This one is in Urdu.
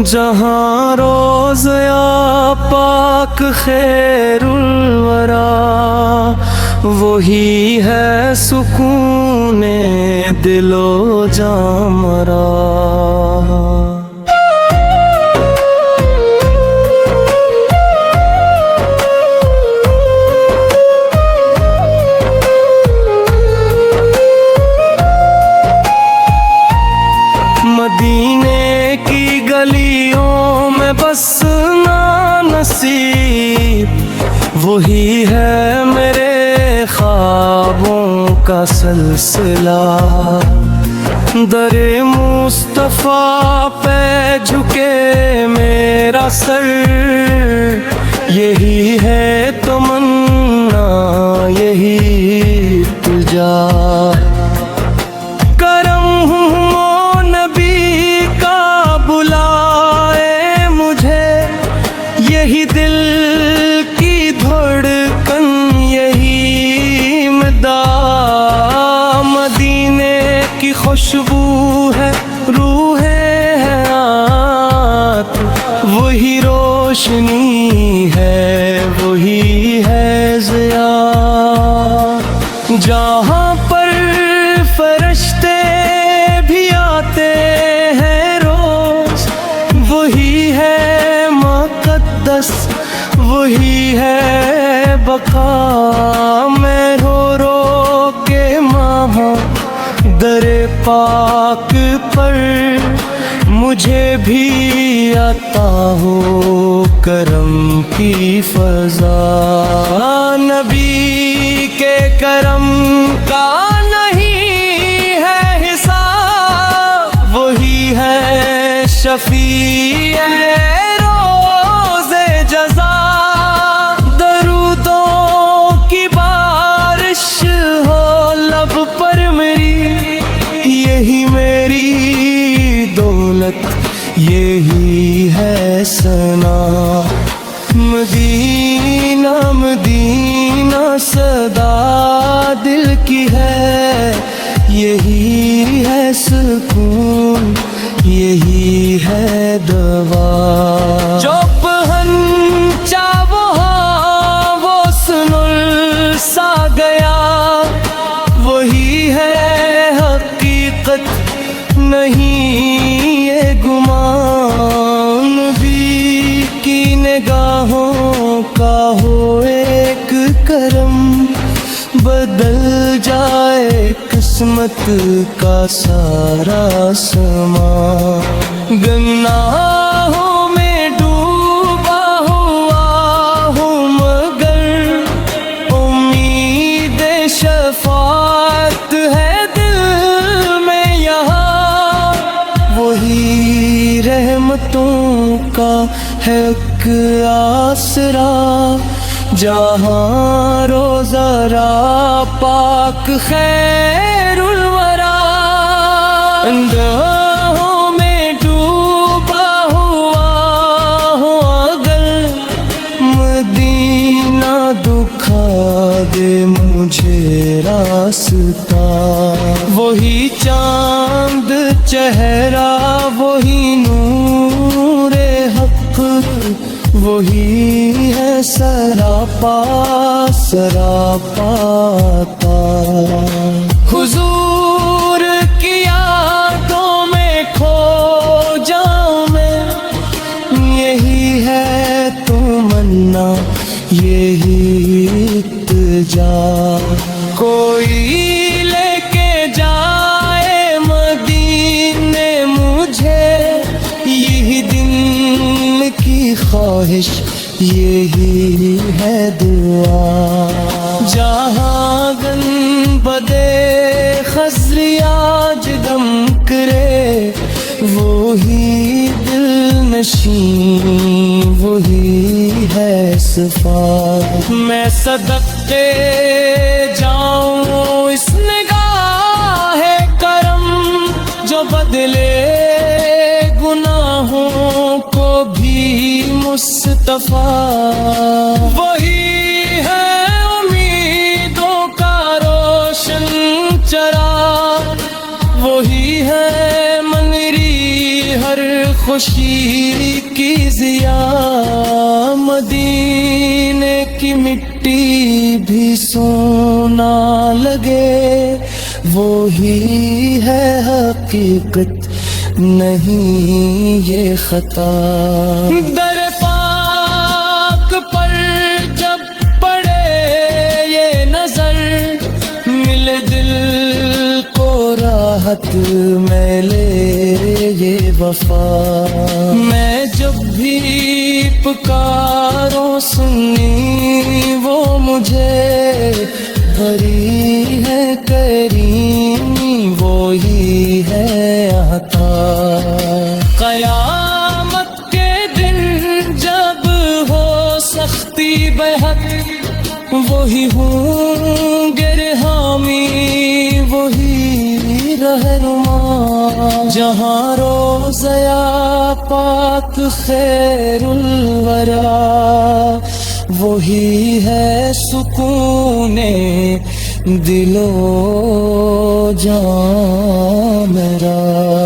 جہاں روزیا پاک خیر الورا، وہی ہے سکون دل و جاں مرا۔ مدینے کی گلیوں میں بسنا نصیب، وہی ہے میرے خوابوں کا سلسلہ۔ در مصطفیٰ پہ جھکے میرا سر، یہی ہے تمنا یہی التجا۔ یہی دل کی دھڑکن یہی مدعا، مدینے کی خوشبو ہے روح حیات، وہی روشنی ہے وہی ہے ضیا۔ جہاں پر فرشتے بھی آتے ہیں روز، وہی ہے وہی ہے بقا۔ میں رو رو کے ماں در پاک پر، مجھے بھی عطا ہو کرم کی فضا۔ نبی کے کرم کا نہیں ہے حساب، وہی ہے شفیع جزا۔ درودوں کی بارش ہو لب پر میری، یہی میری دولت یہی ہے ثنا۔ مدینہ مدینہ صدا دل کی ہے، یہی ہے سکون یہی ہے دوا۔ جو وہی ہے حقیقت نہیں یہ گمان، بھی کی نگاہوں کا ہو ایک کرم، بدل جائے قسمت کا سارا سما۔ گناہوں میں ڈوبا ہوا ہوں مگر امید شفاعت ہے دل میں یہاں، وہی رحمتوں کا ہے ایک آسرا۔ جہاں روزہ را پاک خیر الورا، اندھوں میں ڈوبا ہوا ہوں اگر مدینہ دکھا دے مجھے راستہ۔ وہی چاند چہرہ وہی نور حق، وہی ہے سراپا سراپا تا۔ حضور کی یادوں میں کھو جاؤں میں، یہی ہے تمنا یہی التجا۔ کوئی لے کے جائے مدینے مجھے، یہی دل کی خواہش یہی ہے دعا۔ جہاں گنبدِ خضر آج دم کرے، وہی دل نشین وہی ہے صفا۔ میں صدقے جاؤں اس نگاہ کرم، جو بدلے گناہوں کو بھی مصطفیٰ۔ وہی ہے امیدوں کا روشن چراغ، وہی ہے منری ہر خوشی کی ضیا مدینے کی مٹی بھی سونا لگے، وہی ہے حقیقت نہیں یہ خطا۔ در پاک پر جب پڑے یہ نظر، ملے دل کو راحت میں لے یہ وفا۔ میں جب بھی پکاروں سنی وہ مجھے بھری ہے کریمی، وہی ہے عطا۔ قیامت کے دن جب ہو سختی بے حق، وہی ہوں گے حامی، وہی رہنما۔ جہاں روزہ پاک خیر الورا، وہی ہے سکون دل و جان میرا۔